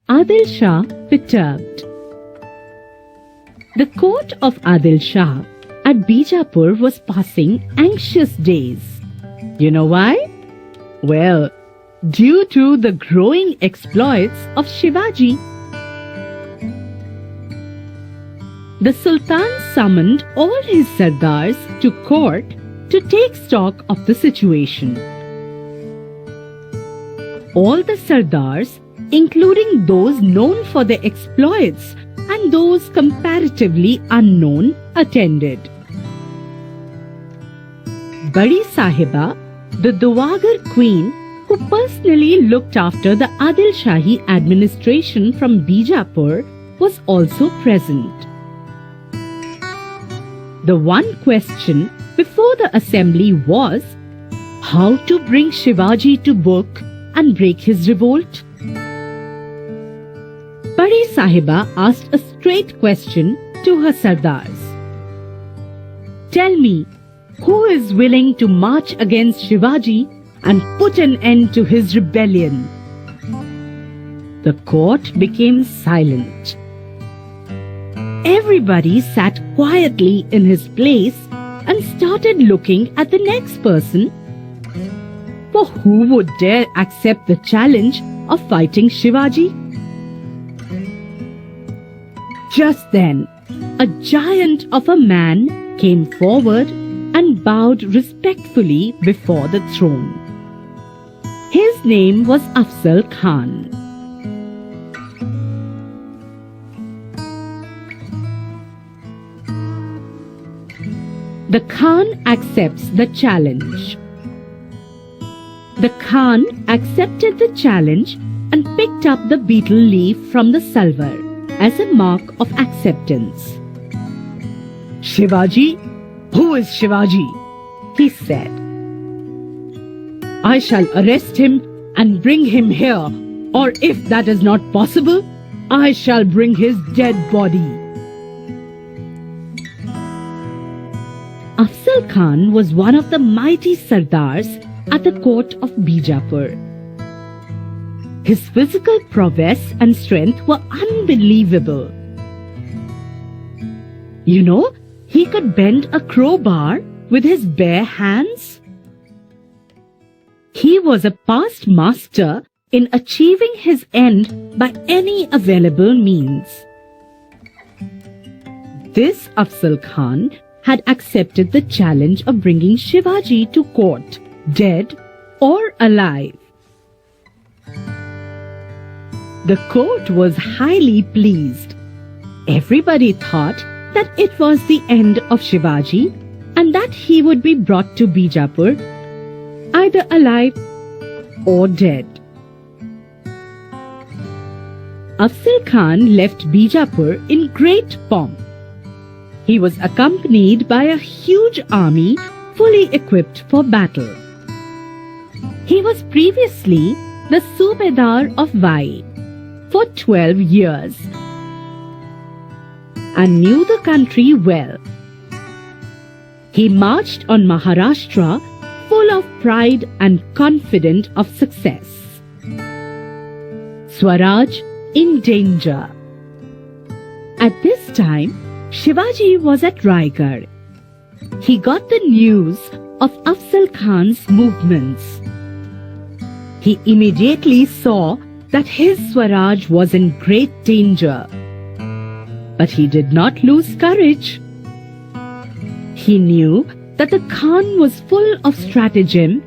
Adil Shah perturbed. The court of Adil Shah at Bijapur was passing anxious days. You know why? Well, due to the growing exploits of Shivaji. The Sultan summoned all his Sardars to court to take stock of the situation. All the Sardars, including those known for their exploits and those comparatively unknown, attended. Badi Sahiba, the Dowagar queen who personally looked after the Adil Shahi administration from Bijapur, was also present. The one question before the assembly was how to bring Shivaji to book and break his revolt. Badi Sahiba asked a straight question to her Sardars. Tell me, who is willing to march against Shivaji and put an end to his rebellion? The court became silent. Everybody sat quietly in his place and started looking at the next person. For who would dare accept the challenge of fighting Shivaji? Just then, a giant of a man came forward and bowed respectfully before the throne. His name was Afzal Khan. The Khan accepts the challenge. The Khan accepted the challenge and picked up the betel leaf from the salwar as a mark of acceptance. Shivaji, who is Shivaji? He said. I shall arrest him and bring him here, or if that is not possible, I shall bring his dead body. Afzal Khan was one of the mighty Sardars at the court of Bijapur. His physical prowess and strength were unbelievable. You know, he could bend a crowbar with his bare hands. He was a past master in achieving his end by any available means. This Afzal Khan had accepted the challenge of bringing Shivaji to court, dead or alive. The court was highly pleased. Everybody thought that it was the end of Shivaji and that he would be brought to Bijapur, either alive or dead. Afzal Khan left Bijapur in great pomp. He was accompanied by a huge army fully equipped for battle. He was previously the Subedar of Vai for 12 years and knew the country well. He marched on Maharashtra full of pride and confident of success. Swaraj in danger. At this time, Shivaji was at Raigad. He got the news of Afzal Khan's movements. He immediately saw that his Swaraj was in great danger. But he did not lose courage. He knew that the Khan was full of stratagem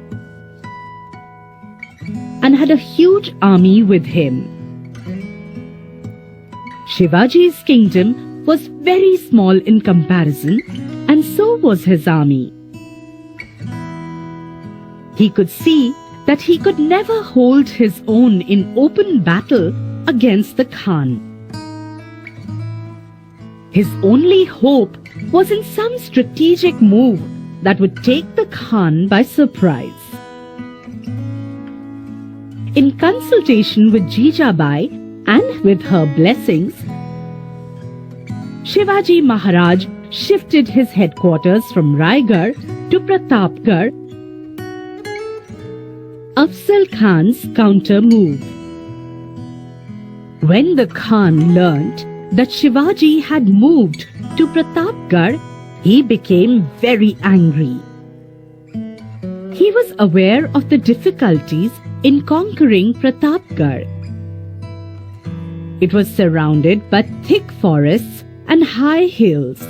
and had a huge army with him. Shivaji's kingdom was very small in comparison, and so was his army. He could see that he could never hold his own in open battle against the Khan. His only hope was in some strategic move that would take the Khan by surprise. In consultation with Jijabai and with her blessings, Shivaji Maharaj shifted his headquarters from Raigad to Pratapgad. Afzal Khan's counter move. When the Khan learnt that Shivaji had moved to Pratapgad, he became very angry. He was aware of the difficulties in conquering Pratapgad. It was surrounded by thick forests and high hills.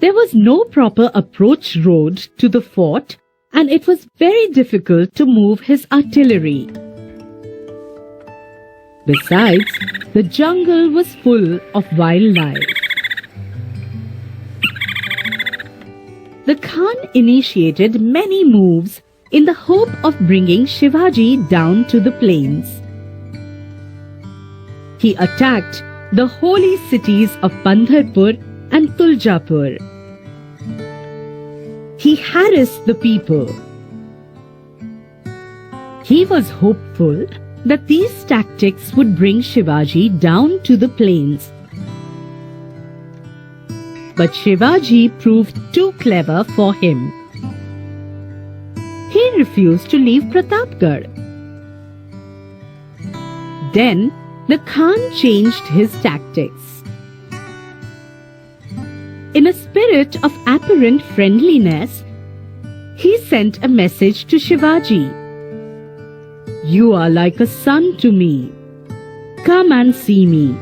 There was no proper approach road to the fort, and it was very difficult to move his artillery. Besides, the jungle was full of wildlife. The Khan initiated many moves in the hope of bringing Shivaji down to the plains. He attacked the holy cities of Pandharpur and Tuljapur. He harassed the people. He was hopeful that these tactics would bring Shivaji down to the plains. But Shivaji proved too clever for him. He refused to leave Pratapgad. Then the Khan changed his tactics. In a spirit of apparent friendliness, he sent a message to Shivaji. "You are like a son to me. Come and see me.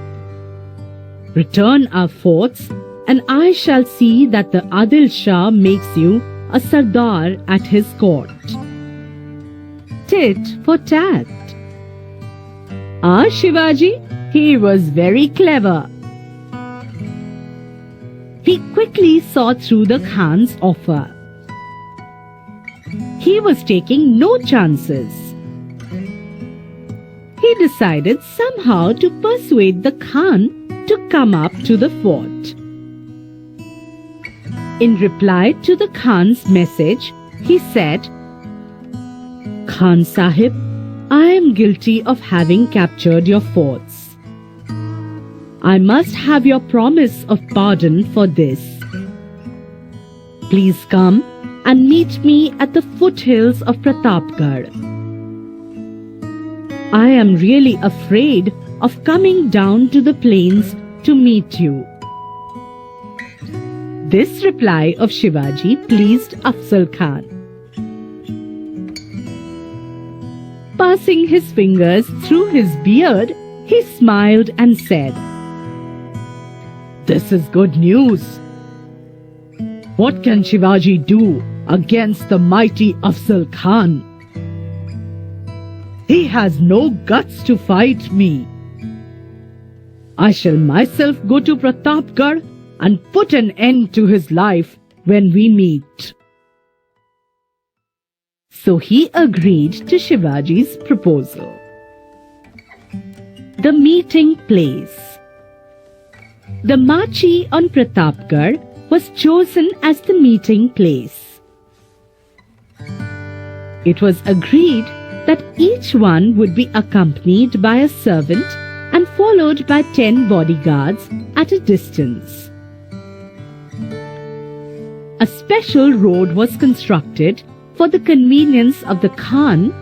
Return our forts, and I shall see that the Adil Shah makes you a Sardar at his court." Tit for tat. Shivaji, he was very clever. He quickly saw through the Khan's offer. He was taking no chances. He decided somehow to persuade the Khan to come up to the fort. In reply to the Khan's message, he said, "Khan Sahib, I am guilty of having captured your forts. I must have your promise of pardon for this. Please come and meet me at the foothills of Pratapgad. I am really afraid of coming down to the plains to meet you." This reply of Shivaji pleased Afzal Khan. Passing his fingers through his beard, he smiled and said, "This is good news. What can Shivaji do against the mighty Afzal Khan? He has no guts to fight me. I shall myself go to Pratapgad and put an end to his life when we meet." So he agreed to Shivaji's proposal. The meeting place. The Machi on Pratapgad was chosen as the meeting place. It was agreed that each one would be accompanied by a servant and followed by 10 bodyguards at a distance. A special road was constructed for the convenience of the Khan,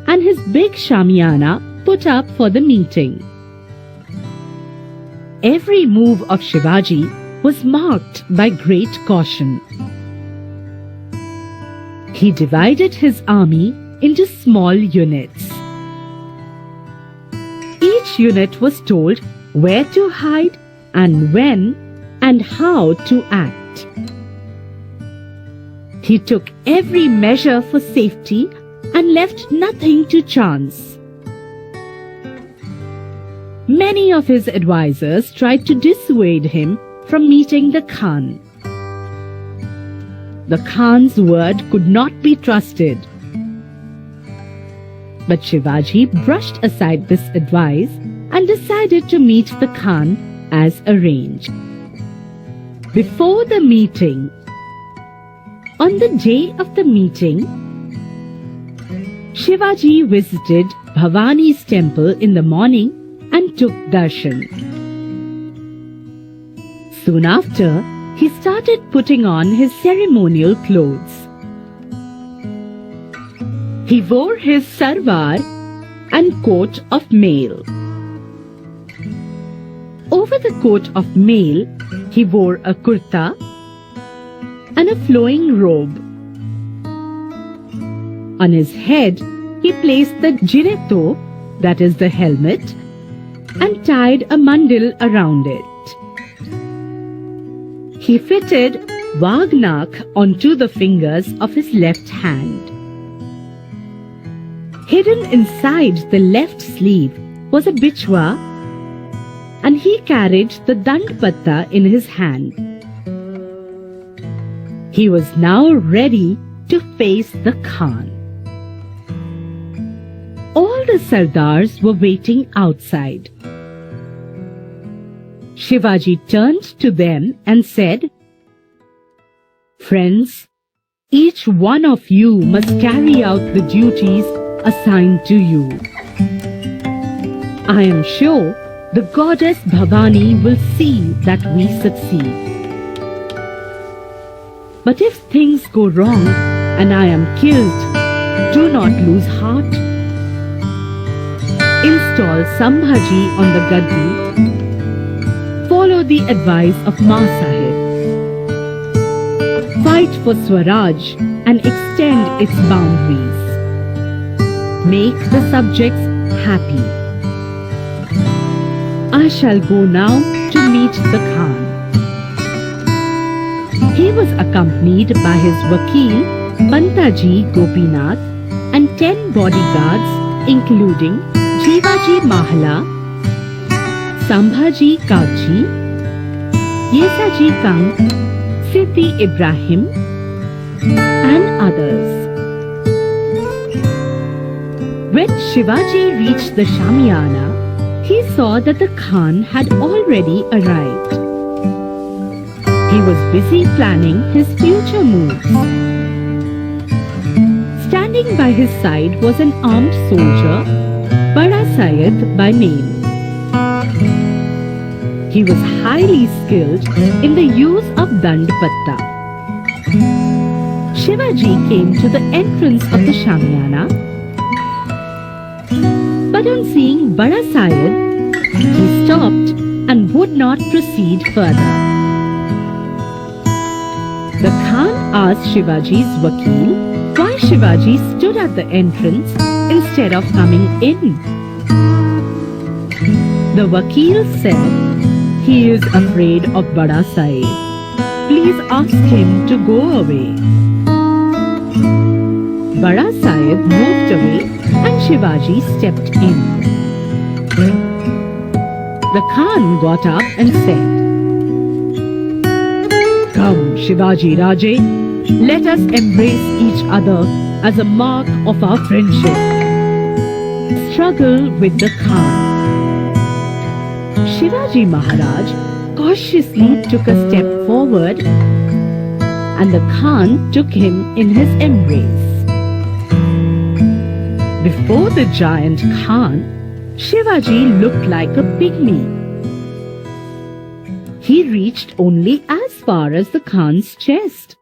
and his big shamiana put up for the meeting. Every move of Shivaji was marked by great caution. He divided his army into small units. Each unit was told where to hide and when and how to act. He took every measure for safety and left nothing to chance. Many of his advisers tried to dissuade him from meeting the Khan. The Khan's word could not be trusted. But Shivaji brushed aside this advice and decided to meet the Khan as arranged. Before the meeting, on the day of the meeting, Shivaji visited Bhavani's temple in the morning and took darshan. Soon after, he started putting on his ceremonial clothes. He wore his sarwar and coat of mail. Over the coat of mail, he wore a kurta and a flowing robe. On his head, he placed the jireto, that is the helmet, and tied a mandil around it. He fitted wagnak onto the fingers of his left hand. Hidden inside the left sleeve was a bichwa, and he carried the dandpatta in his hand. He was now ready to face the Khan. All the Sardars were waiting outside. Shivaji turned to them and said, "Friends, each one of you must carry out the duties assigned to you. I am sure the goddess Bhavani will see that we succeed. But if things go wrong and I am killed, do not lose heart. Install Sambhaji on the gaddi. Follow the advice of Ma Sahib. Fight for Swaraj and extend its boundaries. Make the subjects happy. I shall go now to meet the Khan." He was accompanied by his Vakil, Bantaji Gopinath, and 10 bodyguards, including Shivaji Maharaj, Sambhaji Kauji, Yesaji Kang, Siti Ibrahim, and others. When Shivaji reached the Shamiana, he saw that the Khan had already arrived. He was busy planning his future moves. Standing by his side was an armed soldier, Bada Syed by name. He was highly skilled in the use of dandpatta. Shivaji came to the entrance of the Shamiana, but on seeing Bada Syed, he stopped and would not proceed further. The Khan asked Shivaji's Vakil why Shivaji stood at the entrance instead of coming in. The Vakil said, "He is afraid of Bada Syed. Please ask him to go away." Bada Syed moved away and Shivaji stepped in. The Khan got up and said, "Come, Shivaji Raje, let us embrace each other as a mark of our friendship." Struggle with the Khan. Shivaji Maharaj cautiously took a step forward, and the Khan took him in his embrace. Before the giant Khan, Shivaji looked like a pygmy. He reached only as far as the Khan's chest.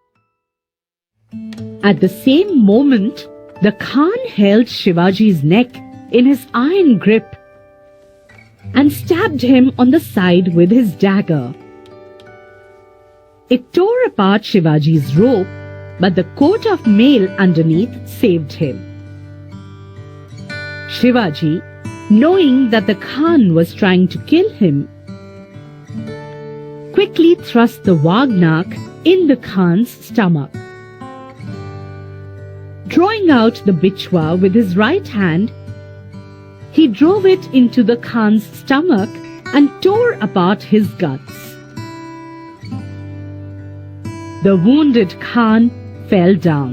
At the same moment, the Khan held Shivaji's neck in his iron grip and stabbed him on the side with his dagger. It tore apart Shivaji's robe, but the coat of mail underneath saved him. Shivaji, knowing that the Khan was trying to kill him, quickly thrust the wagnak in the Khan's stomach. Drawing out the bichwa with his right hand, he drove it into the Khan's stomach and tore apart his guts. The wounded Khan fell down.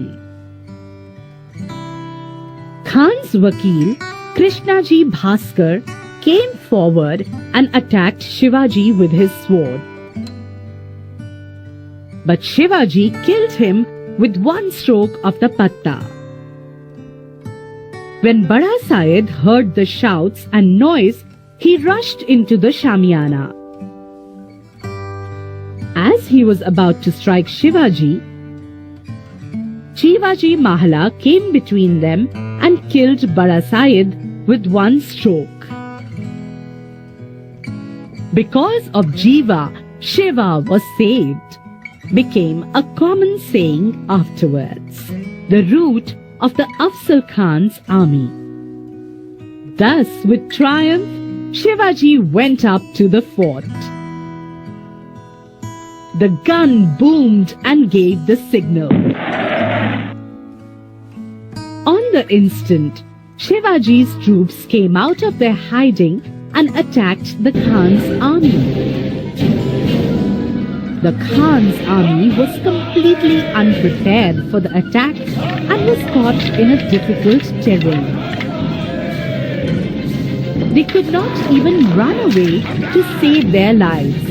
Khan's Vakil, Krishnaji Bhaskar, came forward and attacked Shivaji with his sword. But Shivaji killed him with one stroke of the patta. When Bada Syed heard the shouts and noise, he rushed into the Shamiana. As he was about to strike Shivaji, Shivaji Maharaj came between them and killed Bada Syed with one stroke. Because of Jiva, Shiva was saved, became a common saying afterwards, the route of the Afzal Khan's army. Thus, with triumph, Shivaji went up to the fort. The gun boomed and gave the signal. On the instant, Shivaji's troops came out of their hiding and attacked the Khan's army. The Khan's army was completely unprepared for the attack and was caught in a difficult terrain. They could not even run away to save their lives.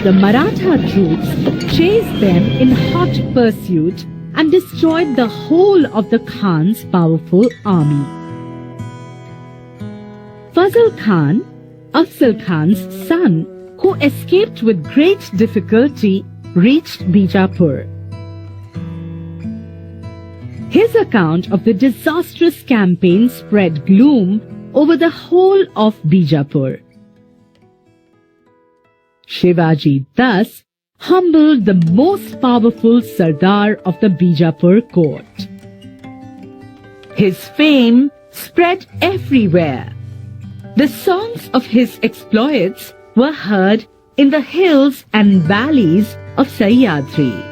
The Maratha troops chased them in hot pursuit and destroyed the whole of the Khan's powerful army. Afzal Khan, Afzal Khan's son, who escaped with great difficulty, reached Bijapur. His account of the disastrous campaign spread gloom over the whole of Bijapur. Shivaji thus humbled the most powerful Sardar of the Bijapur court. His fame spread everywhere. The songs of his exploits were heard in the hills and valleys of Sahyadri.